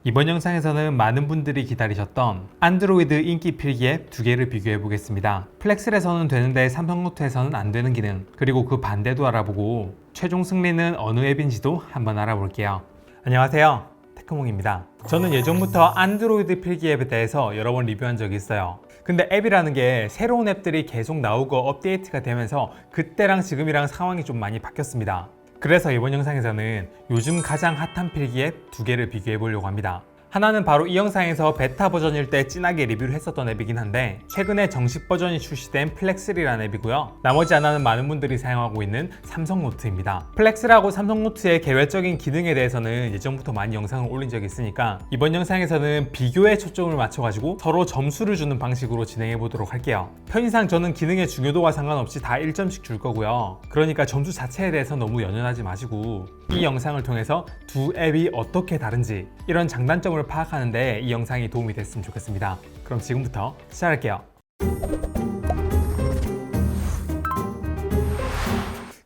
이번 영상에서는 많은 분들이 기다리셨던 안드로이드 인기 필기 앱 두 개를 비교해 보겠습니다. 플렉슬에서는 되는데 삼성노트에서는 안 되는 기능, 그리고 그 반대도 알아보고 최종 승리는 어느 앱인지도 한번 알아볼게요. 안녕하세요, 테크몽입니다. 저는 예전부터 안드로이드 필기 앱에 대해서 여러 번 리뷰한 적이 있어요. 근데 앱이라는 게 새로운 앱들이 계속 나오고 업데이트가 되면서 그때랑 지금이랑 상황이 좀 많이 바뀌었습니다. 그래서 이번 영상에서는 요즘 가장 핫한 필기 앱 두 개를 비교해 보려고 합니다. 하나는 바로 이 영상에서 베타 버전일 때 진하게 리뷰를 했었던 앱이긴 한데 최근에 정식 버전이 출시된 플렉스리라는 앱이고요. 나머지 하나는 많은 분들이 사용하고 있는 삼성노트입니다. 플렉스라고 삼성노트의 개별적인 기능에 대해서는 예전부터 많이 영상을 올린 적이 있으니까 이번 영상에서는 비교에 초점을 맞춰가지고 서로 점수를 주는 방식으로 진행해 보도록 할게요. 편의상 저는 기능의 중요도와 상관없이 다 1점씩 줄 거고요. 그러니까 점수 자체에 대해서 너무 연연하지 마시고 이 영상을 통해서 두 앱이 어떻게 다른지 이런 장단점을 파악하는데 이 영상이 도움이 됐으면 좋겠습니다. 그럼 지금부터 시작할게요.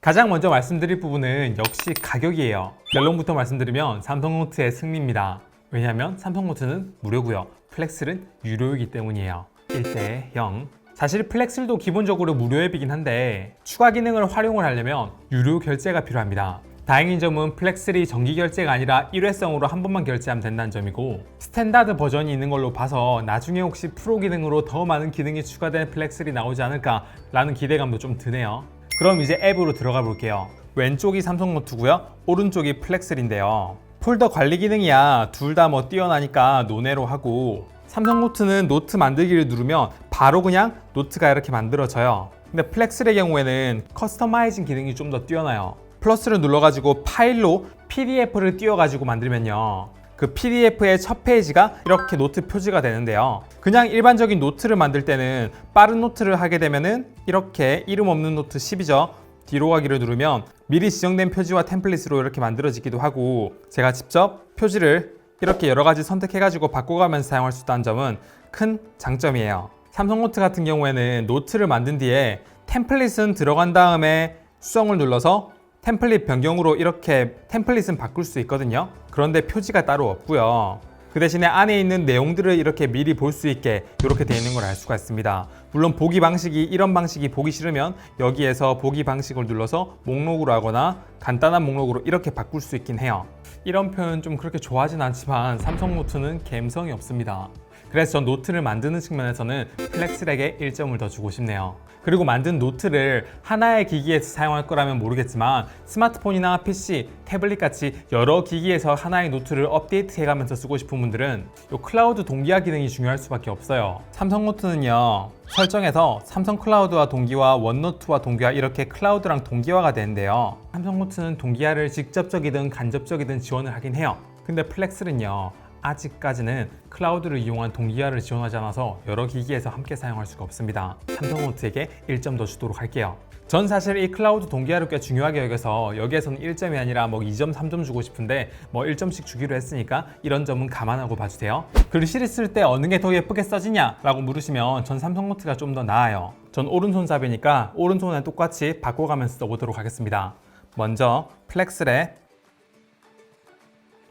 가장 먼저 말씀드릴 부분은 역시 가격이에요. 결론부터 말씀드리면 삼성노트의 승리입니다. 왜냐하면 삼성노트는 무료고요. 플렉슬은 유료이기 때문이에요. 1대 0. 사실 플렉슬도 기본적으로 무료 앱이긴 한데 추가 기능을 활용을 하려면 유료 결제가 필요합니다. 다행인 점은 플렉슬이 정기 결제가 아니라 일회성으로 한 번만 결제하면 된다는 점이고 스탠다드 버전이 있는 걸로 봐서 나중에 혹시 프로 기능으로 더 많은 기능이 추가된 플렉슬이 나오지 않을까 라는 기대감도 좀 드네요. 그럼 이제 앱으로 들어가 볼게요. 왼쪽이 삼성노트고요, 오른쪽이 플렉슬인데요. 폴더 관리 기능이야 둘 다 뭐 뛰어나니까 논외로 하고, 삼성노트는 노트 만들기를 누르면 바로 그냥 노트가 이렇게 만들어져요. 근데 플렉슬의 경우에는 커스터마이징 기능이 좀 더 뛰어나요. 플러스를 눌러가지고 파일로 PDF를 띄워가지고 만들면요, 그 PDF의 첫 페이지가 이렇게 노트 표지가 되는데요. 그냥 일반적인 노트를 만들 때는 빠른 노트를 하게 되면은 이렇게 이름 없는 노트 10이죠. 뒤로 가기를 누르면 미리 지정된 표지와 템플릿으로 이렇게 만들어지기도 하고, 제가 직접 표지를 이렇게 여러 가지 선택해가지고 바꿔가면서 사용할 수 있다는 점은 큰 장점이에요. 삼성노트 같은 경우에는 노트를 만든 뒤에 템플릿은 들어간 다음에 수정을 눌러서 템플릿 변경으로 이렇게 템플릿은 바꿀 수 있거든요. 그런데 표지가 따로 없고요. 그 대신에 안에 있는 내용들을 이렇게 미리 볼 수 있게 이렇게 되어 있는 걸 알 수가 있습니다. 물론 보기 방식이 이런 방식이 보기 싫으면 여기에서 보기 방식을 눌러서 목록으로 하거나 간단한 목록으로 이렇게 바꿀 수 있긴 해요. 이런 표현 좀 그렇게 좋아하진 않지만 삼성노트는 감성이 없습니다. 그래서 전 노트를 만드는 측면에서는 플렉슬에게 1점을 더 주고 싶네요. 그리고 만든 노트를 하나의 기기에서 사용할 거라면 모르겠지만 스마트폰이나 PC, 태블릿 같이 여러 기기에서 하나의 노트를 업데이트 해가면서 쓰고 싶은 분들은 이 클라우드 동기화 기능이 중요할 수밖에 없어요. 삼성노트는요, 설정에서 삼성 클라우드와 동기화, 원노트와 동기화 이렇게 클라우드랑 동기화가 되는데요. 삼성노트는 동기화를 직접적이든 간접적이든 지원을 하긴 해요. 근데 플렉슬은요, 아직까지는 클라우드를 이용한 동기화를 지원하지 않아서 여러 기기에서 함께 사용할 수가 없습니다. 삼성노트에게 1점 더 주도록 할게요. 전 사실 이 클라우드 동기화를 꽤 중요하게 여겨서 여기에서는 1점이 아니라 뭐 2점, 3점 주고 싶은데 뭐 1점씩 주기로 했으니까 이런 점은 감안하고 봐주세요. 글씨를 쓸 때 어느 게 더 예쁘게 써지냐 라고 물으시면 전 삼성노트가 좀 더 나아요. 전 오른손잡이니까 오른손에 똑같이 바꿔가면서 써보도록 하겠습니다. 먼저 플렉슬에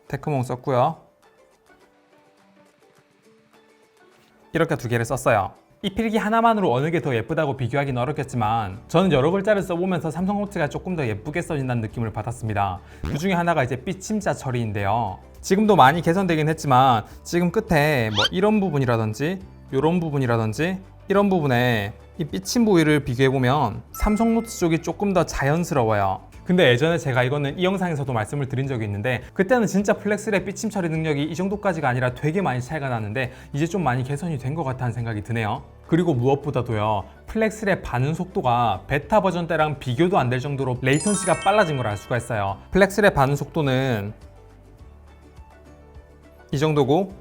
테크몽 썼고요. 이렇게 두 개를 썼어요. 이 필기 하나만으로 어느 게 더 예쁘다고 비교하기는 어렵겠지만 저는 여러 글자를 써보면서 삼성노트가 조금 더 예쁘게 써진다는 느낌을 받았습니다. 그 중에 하나가 이제 삐침자 처리인데요. 지금도 많이 개선되긴 했지만 지금 끝에 뭐 이런 부분이라든지 이런 부분이라든지 이런 부분에 이 삐침 부위를 비교해보면 삼성노트 쪽이 조금 더 자연스러워요. 근데 예전에 제가 이거는 이 영상에서도 말씀을 드린 적이 있는데 그때는 진짜 플렉슬의 삐침 처리 능력이 이 정도까지가 아니라 되게 많이 차이가 나는데 이제 좀 많이 개선이 된 것 같다는 생각이 드네요. 그리고 무엇보다도요, 플렉슬의 반응 속도가 베타 버전 때랑 비교도 안 될 정도로 레이턴시가 빨라진 걸 알 수가 있어요. 플렉슬의 반응 속도는 이 정도고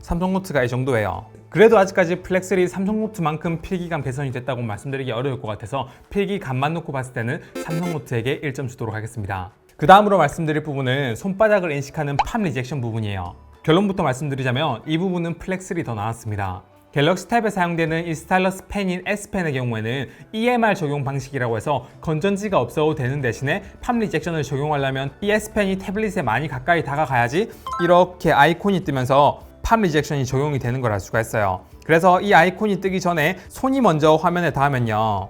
삼성노트가 이 정도예요. 그래도 아직까지 플렉슬이 삼성노트만큼 필기감 개선이 됐다고 말씀드리기 어려울 것 같아서 필기감만 놓고 봤을 때는 삼성노트에게 1점 주도록 하겠습니다. 그 다음으로 말씀드릴 부분은 손바닥을 인식하는 팜 리젝션 부분이에요. 결론부터 말씀드리자면 이 부분은 플렉슬이 더 나았습니다. 갤럭시 탭에 사용되는 이 스타일러스 펜인 S펜의 경우에는 EMR 적용 방식이라고 해서 건전지가 없어도 되는 대신에 팜 리젝션을 적용하려면 이 S펜이 태블릿에 많이 가까이 다가가야지 이렇게 아이콘이 뜨면서 팜 리젝션이 적용이 되는 걸 알 수가 있어요. 그래서 이 아이콘이 뜨기 전에 손이 먼저 화면에 닿으면요,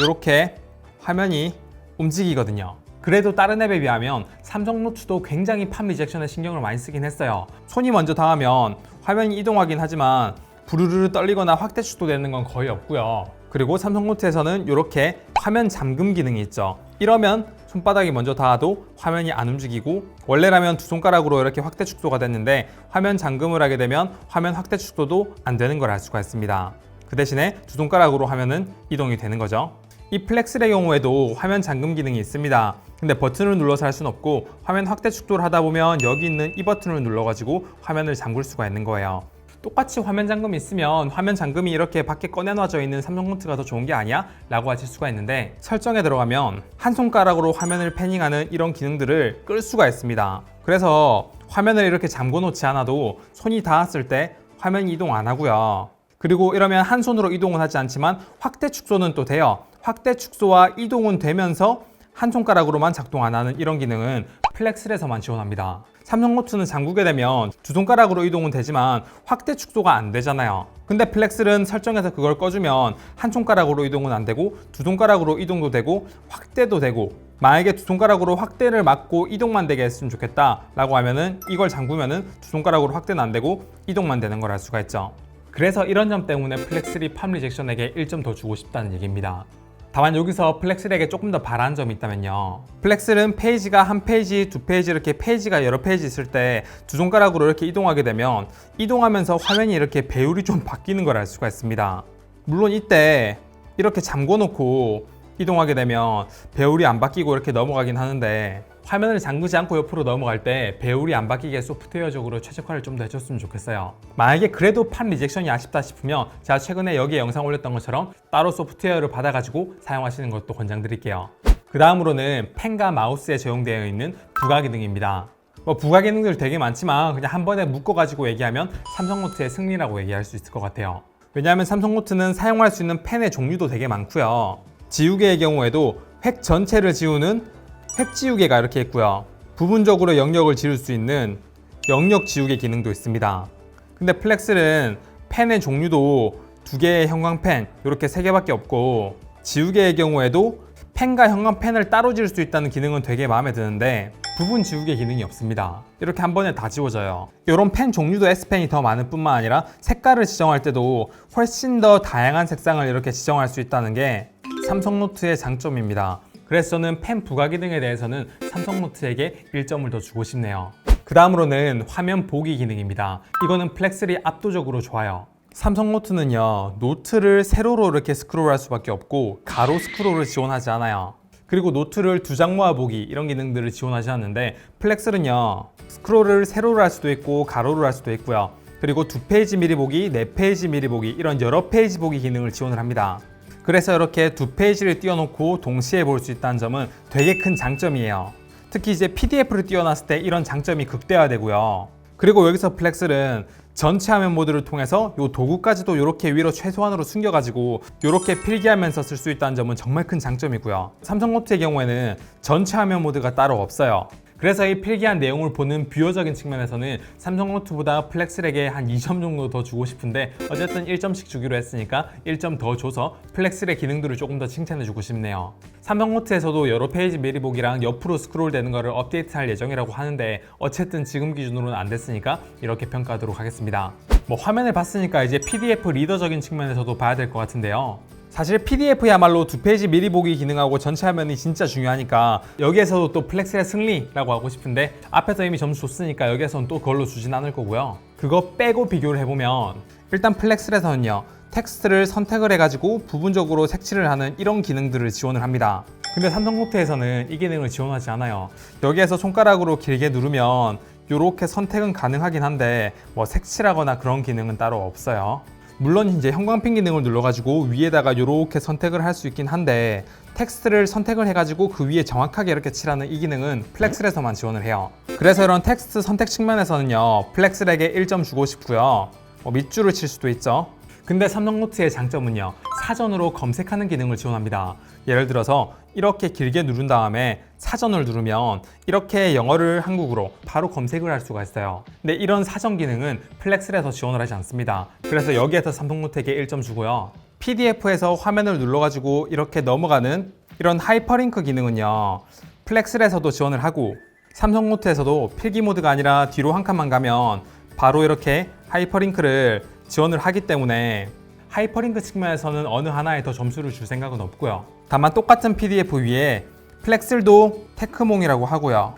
이렇게 화면이 움직이거든요. 그래도 다른 앱에 비하면 삼성 노트도 굉장히 팜 리젝션에 신경을 많이 쓰긴 했어요. 손이 먼저 닿으면 화면이 이동하긴 하지만 부르르 떨리거나 확대 축소되는 건 거의 없고요. 그리고 삼성 노트에서는 이렇게 화면 잠금 기능이 있죠. 이러면 손바닥이 먼저 닿아도 화면이 안 움직이고, 원래라면 두 손가락으로 이렇게 확대 축소가 됐는데 화면 잠금을 하게 되면 화면 확대 축소도 안 되는 걸 알 수가 있습니다. 그 대신에 두 손가락으로 하면은 이동이 되는 거죠. 이 플렉스의 경우에도 화면 잠금 기능이 있습니다. 근데 버튼을 눌러서 할 수는 없고 화면 확대 축소를 하다 보면 여기 있는 이 버튼을 눌러가지고 화면을 잠글 수가 있는 거예요. 똑같이 화면 잠금이 있으면 화면 잠금이 이렇게 밖에 꺼내놔져 있는 삼성 노트가 더 좋은 게 아니야? 라고 하실 수가 있는데, 설정에 들어가면 한 손가락으로 화면을 패닝하는 이런 기능들을 끌 수가 있습니다. 그래서 화면을 이렇게 잠궈 놓지 않아도 손이 닿았을 때 화면이 이동 안 하고요. 그리고 이러면 한 손으로 이동은 하지 않지만 확대 축소는 또 돼요. 확대 축소와 이동은 되면서 한 손가락으로만 작동 안 하는 이런 기능은 플렉스에서만 지원합니다. 삼성 노트는 잠그게 되면 두 손가락으로 이동은 되지만 확대 축소가 안 되잖아요. 근데 플렉스는 설정해서 그걸 꺼주면 한 손가락으로 이동은 안 되고 두 손가락으로 이동도 되고 확대도 되고, 만약에 두 손가락으로 확대를 막고 이동만 되게 했으면 좋겠다 라고 하면은 이걸 잠그면은 두 손가락으로 확대는 안 되고 이동만 되는 걸 알 수가 있죠. 그래서 이런 점 때문에 플렉스리 팜 리젝션에게 1점 더 주고 싶다는 얘기입니다. 다만 여기서 플렉스에게 조금 더 바라는 점이 있다면요, 플렉스는 페이지가 한 페이지, 두 페이지 이렇게 페이지가 여러 페이지 있을 때 두 손가락으로 이렇게 이동하게 되면 이동하면서 화면이 이렇게 배율이 좀 바뀌는 걸 알 수가 있습니다. 물론 이때 이렇게 잠궈 놓고 이동하게 되면 배율이 안 바뀌고 이렇게 넘어가긴 하는데, 화면을 잠그지 않고 옆으로 넘어갈 때 배율이 안 바뀌게 소프트웨어적으로 최적화를 좀 더 해줬으면 좋겠어요. 만약에 그래도 팜 리젝션이 아쉽다 싶으면 제가 최근에 여기에 영상 올렸던 것처럼 따로 소프트웨어를 받아가지고 사용하시는 것도 권장드릴게요. 그 다음으로는 펜과 마우스에 적용되어 있는 부가 기능입니다. 부가 기능들 되게 많지만 그냥 한 번에 묶어가지고 얘기하면 삼성 노트의 승리라고 얘기할 수 있을 것 같아요. 왜냐하면 삼성 노트는 사용할 수 있는 펜의 종류도 되게 많고요. 지우개의 경우에도 획 전체를 지우는 획 지우개가 이렇게 있고요. 부분적으로 영역을 지울 수 있는 영역 지우개 기능도 있습니다. 근데 플렉스는 펜의 종류도 두 개의 형광펜 이렇게 세 개밖에 없고, 지우개의 경우에도 펜과 형광펜을 따로 지울 수 있다는 기능은 되게 마음에 드는데 부분 지우개 기능이 없습니다. 이렇게 한 번에 다 지워져요. 이런 펜 종류도 S펜이 더 많을 뿐만 아니라 색깔을 지정할 때도 훨씬 더 다양한 색상을 이렇게 지정할 수 있다는 게 삼성 노트의 장점입니다. 그래서 저는 펜 부가 기능에 대해서는 삼성 노트에게 1점을 더 주고 싶네요. 그 다음으로는 화면 보기 기능입니다. 이거는 플렉스리 압도적으로 좋아요. 삼성 노트는요, 노트를 세로로 이렇게 스크롤할 수밖에 없고 가로 스크롤을 지원하지 않아요. 그리고 노트를 두 장 모아 보기 이런 기능들을 지원하지 않는데, 플렉스는요 스크롤을 세로로 할 수도 있고 가로로 할 수도 있고요. 그리고 두 페이지 미리 보기, 네 페이지 미리 보기 이런 여러 페이지 보기 기능을 지원을 합니다. 그래서 이렇게 두 페이지를 띄워놓고 동시에 볼 수 있다는 점은 되게 큰 장점이에요. 특히 이제 PDF를 띄워놨을 때 이런 장점이 극대화되고요. 그리고 여기서 플렉스는 전체 화면 모드를 통해서 이 도구까지도 이렇게 위로 최소한으로 숨겨가지고 이렇게 필기하면서 쓸 수 있다는 점은 정말 큰 장점이고요. 삼성 노트의 경우에는 전체 화면 모드가 따로 없어요. 그래서 이 필기한 내용을 보는 뷰어적인 측면에서는 삼성 노트보다 플렉스렉에 한 2점 정도 더 주고 싶은데, 어쨌든 1점씩 주기로 했으니까 1점 더 줘서 플렉스렉 기능들을 조금 더 칭찬해 주고 싶네요. 삼성 노트에서도 여러 페이지 미리 보기랑 옆으로 스크롤 되는 거를 업데이트할 예정이라고 하는데, 어쨌든 지금 기준으로는 안 됐으니까 이렇게 평가하도록 하겠습니다. 화면을 봤으니까 이제 PDF 리더적인 측면에서도 봐야 될 것 같은데요. 사실 PDF야말로 두 페이지 미리 보기 기능하고 전체 화면이 진짜 중요하니까 여기에서도 또 플렉스의 승리라고 하고 싶은데, 앞에서 이미 점수 줬으니까 여기에서는 또 그걸로 주진 않을 거고요. 그거 빼고 비교를 해보면 일단 플렉스에서는요, 텍스트를 선택을 해가지고 부분적으로 색칠을 하는 이런 기능들을 지원을 합니다. 근데 삼성 노트에서는 이 기능을 지원하지 않아요. 여기에서 손가락으로 길게 누르면 이렇게 선택은 가능하긴 한데 색칠하거나 그런 기능은 따로 없어요. 물론 이제 형광펜 기능을 눌러가지고 위에다가 이렇게 선택을 할 수 있긴 한데, 텍스트를 선택을 해가지고 그 위에 정확하게 이렇게 칠하는 이 기능은 플렉스에서만 지원을 해요. 그래서 이런 텍스트 선택 측면에서는요, 플렉스렉에 1점 주고 싶고요. 밑줄을 칠 수도 있죠. 근데 삼성노트의 장점은요, 사전으로 검색하는 기능을 지원합니다. 예를 들어서 이렇게 길게 누른 다음에 사전을 누르면 이렇게 영어를 한국어로 바로 검색을 할 수가 있어요. 근데 이런 사전 기능은 플렉스에서 지원을 하지 않습니다. 그래서 여기에서 삼성노트에게 1점 주고요. PDF에서 화면을 눌러가지고 이렇게 넘어가는 이런 하이퍼링크 기능은요, 플렉스에서도 지원을 하고 삼성노트에서도 필기 모드가 아니라 뒤로 한 칸만 가면 바로 이렇게 하이퍼링크를 지원을 하기 때문에 하이퍼링크 측면에서는 어느 하나에 더 점수를 줄 생각은 없고요. 다만 똑같은 PDF 위에 플렉스도 테크몽이라고 하고요.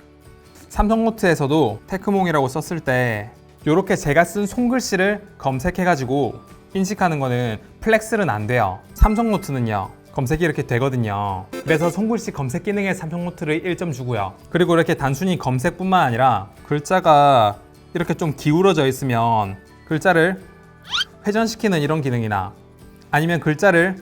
삼성노트에서도 테크몽이라고 썼을 때 이렇게 제가 쓴 손글씨를 검색해가지고 인식하는 거는 플렉스는 안 돼요. 삼성노트는요, 검색이 이렇게 되거든요. 그래서 손글씨 검색 기능에 삼성노트를 1점 주고요. 그리고 이렇게 단순히 검색뿐만 아니라 글자가 이렇게 좀 기울어져 있으면 글자를 회전시키는 이런 기능이나 아니면 글자를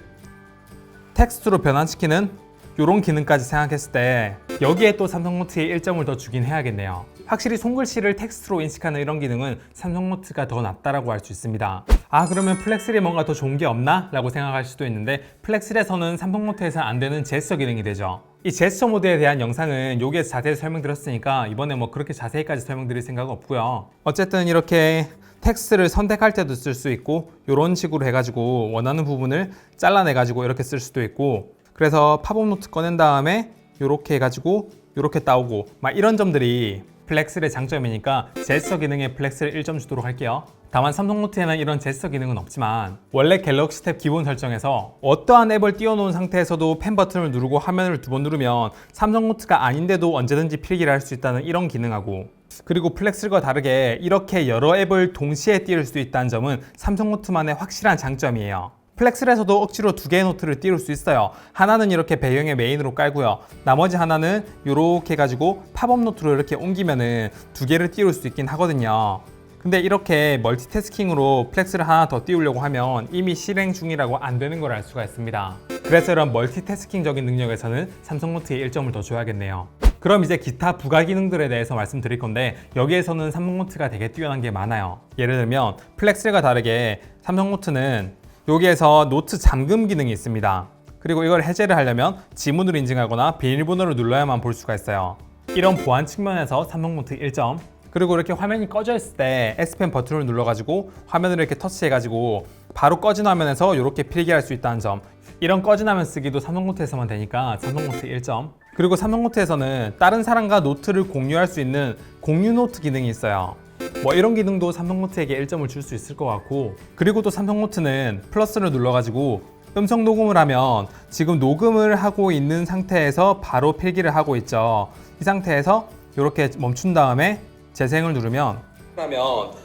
텍스트로 변환시키는 이런 기능까지 생각했을 때 여기에 또 삼성노트에 1점을 더 주긴 해야겠네요. 확실히 손글씨를 텍스트로 인식하는 이런 기능은 삼성노트가 더 낫다라고 할 수 있습니다. 아, 그러면 플렉스에 뭔가 더 좋은 게 없나? 라고 생각할 수도 있는데 플렉스에서는 삼성노트에서 안 되는 제스처 기능이 되죠. 이 제스처 모드에 대한 영상은 여기에서 자세히 설명드렸으니까 이번에 뭐 그렇게 자세히까지 설명드릴 생각은 없고요. 어쨌든 이렇게 텍스트를 선택할 때도 쓸 수 있고 이런 식으로 해가지고 원하는 부분을 잘라내가지고 이렇게 쓸 수도 있고, 그래서 팝업 노트 꺼낸 다음에 이렇게 해가지고 이렇게 따오고 막 이런 점들이 플렉스의 장점이니까 제스처 기능에 플렉스를 1점 주도록 할게요. 다만 삼성노트에는 이런 제스처 기능은 없지만 원래 갤럭시 탭 기본 설정에서 어떠한 앱을 띄워놓은 상태에서도 펜 버튼을 누르고 화면을 2번 누르면 삼성노트가 아닌데도 언제든지 필기를 할 수 있다는 이런 기능하고, 그리고 플렉스과 다르게 이렇게 여러 앱을 동시에 띄울 수 있다는 점은 삼성노트만의 확실한 장점이에요. 플렉스에서도 억지로 2개의 노트를 띄울 수 있어요. 하나는 이렇게 배경의 메인으로 깔고요. 나머지 하나는 이렇게 해가지고 팝업 노트로 이렇게 옮기면은 2개를 띄울 수 있긴 하거든요. 근데 이렇게 멀티태스킹으로 플렉스를 하나 더 띄우려고 하면 이미 실행 중이라고 안 되는 걸 알 수가 있습니다. 그래서 이런 멀티태스킹적인 능력에서는 삼성노트에 1점을 더 줘야겠네요. 그럼 이제 기타 부가 기능들에 대해서 말씀드릴 건데 여기에서는 삼성노트가 되게 뛰어난 게 많아요. 예를 들면 플렉스과 다르게 삼성노트는 여기에서 노트 잠금 기능이 있습니다. 그리고 이걸 해제를 하려면 지문으로 인증하거나 비밀번호를 눌러야만 볼 수가 있어요. 이런 보안 측면에서 삼성노트 1점. 그리고 이렇게 화면이 꺼져 있을 때 S펜 버튼을 눌러가지고 화면을 이렇게 터치해가지고 바로 꺼진 화면에서 이렇게 필기할 수 있다는 점. 이런 꺼진 화면 쓰기도 삼성노트에서만 되니까 삼성노트 1점. 그리고 삼성노트에서는 다른 사람과 노트를 공유할 수 있는 공유 노트 기능이 있어요. 뭐 이런 기능도 삼성노트에게 1점을 줄 수 있을 것 같고, 그리고 또 삼성노트는 플러스를 눌러가지고 음성 녹음을 하면 지금 녹음을 하고 있는 상태에서 바로 필기를 하고 있죠. 이 상태에서 이렇게 멈춘 다음에 재생을 누르면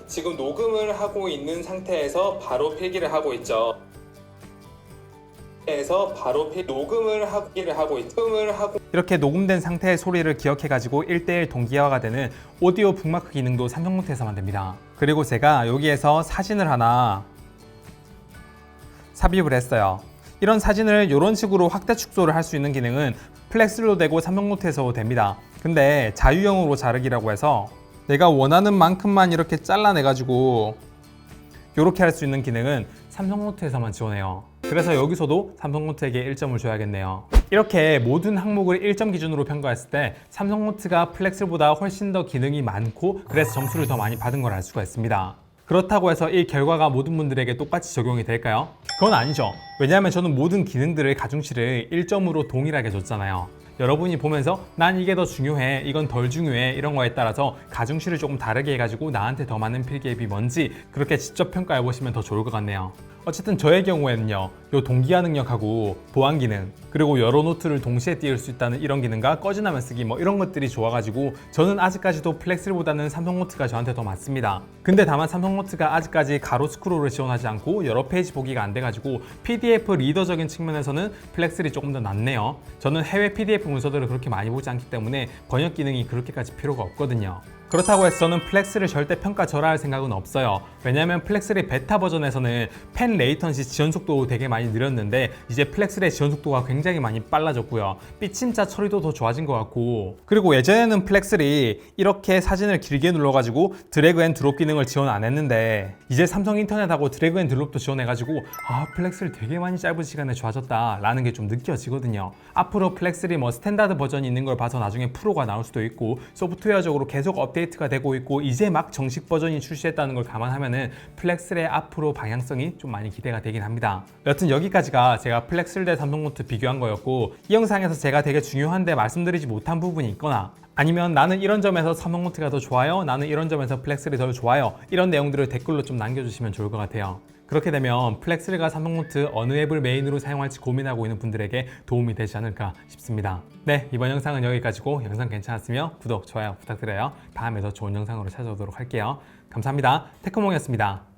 지금 녹음을 하고 있는 상태에서 바로 필기를 하고 있죠. 이렇게 녹음된 상태의 소리를 기억해가지고 1:1 동기화가 되는 오디오 북마크 기능도 삼성노트에서만 됩니다. 그리고 제가 여기에서 사진을 하나 삽입을 했어요. 이런 사진을 이런 식으로 확대 축소를 할 수 있는 기능은 플렉스로 되고 삼성노트에서도 됩니다. 근데 자유형으로 자르기라고 해서 내가 원하는 만큼만 이렇게 잘라내가지고 이렇게 할 수 있는 기능은 삼성노트에서만 지원해요. 그래서 여기서도 삼성노트에게 1점을 줘야겠네요. 이렇게 모든 항목을 1점 기준으로 평가했을 때 삼성노트가 플렉스보다 훨씬 더 기능이 많고 그래서 점수를 더 많이 받은 걸 알 수가 있습니다. 그렇다고 해서 이 결과가 모든 분들에게 똑같이 적용이 될까요? 그건 아니죠. 왜냐하면 저는 모든 기능들의 가중치를 1점으로 동일하게 줬잖아요. 여러분이 보면서 난 이게 더 중요해, 이건 덜 중요해, 이런 거에 따라서 가중치를 조금 다르게 해가지고 나한테 더 많은 필기 앱이 뭔지 그렇게 직접 평가해 보시면 더 좋을 것 같네요. 어쨌든 저의 경우에는요, 요 동기화 능력하고 보안 기능, 그리고 여러 노트를 동시에 띄울 수 있다는 이런 기능과 꺼진 화면 쓰기 뭐 이런 것들이 좋아가지고 저는 아직까지도 플렉스보다는 삼성노트가 저한테 더 맞습니다. 근데 다만 삼성노트가 아직까지 가로 스크롤을 지원하지 않고 여러 페이지 보기가 안 돼가지고 PDF 리더적인 측면에서는 플렉스이 조금 더 낫네요. 저는 해외 PDF 문서들을 그렇게 많이 보지 않기 때문에 번역 기능이 그렇게까지 필요가 없거든요. 그렇다고 해서 저는 플렉스를 절대 평가절하할 생각은 없어요. 왜냐하면 플렉스의 베타 버전에서는 펜 레이턴시 지원 속도 되게 많이 느렸는데 이제 플렉스의 지원 속도가 굉장히 많이 빨라졌고요. 삐침자 처리도 더 좋아진 것 같고, 그리고 예전에는 플렉스이 이렇게 사진을 길게 눌러가지고 드래그 앤 드롭 기능을 지원 안 했는데 이제 삼성 인터넷하고 드래그 앤 드롭도 지원해가지고 플렉스를 되게 많이 짧은 시간에 좋아졌다 라는 게 좀 느껴지거든요. 앞으로 플렉스이 뭐 스탠다드 버전이 있는 걸 봐서 나중에 프로가 나올 수도 있고 소프트웨어적으로 계속 업데이트가 되고 있고 이제 막 정식 버전이 출시했다는 걸 감안하면은 플렉스의 앞으로 방향성이 좀 많이 기대가 되긴 합니다. 여튼 여기까지가 제가 플렉스 대 삼성노트 비교한 거였고, 이 영상에서 제가 되게 중요한데 말씀드리지 못한 부분이 있거나 아니면 나는 이런 점에서 삼성노트가 더 좋아요, 나는 이런 점에서 플렉스가 더 좋아요, 이런 내용들을 댓글로 좀 남겨주시면 좋을 것 같아요. 그렇게 되면 플렉스가 삼성노트 어느 앱을 메인으로 사용할지 고민하고 있는 분들에게 도움이 되지 않을까 싶습니다. 네, 이번 영상은 여기까지고 영상 괜찮았으면 구독, 좋아요 부탁드려요. 다음에 더 좋은 영상으로 찾아오도록 할게요. 감사합니다. 테크몽이었습니다.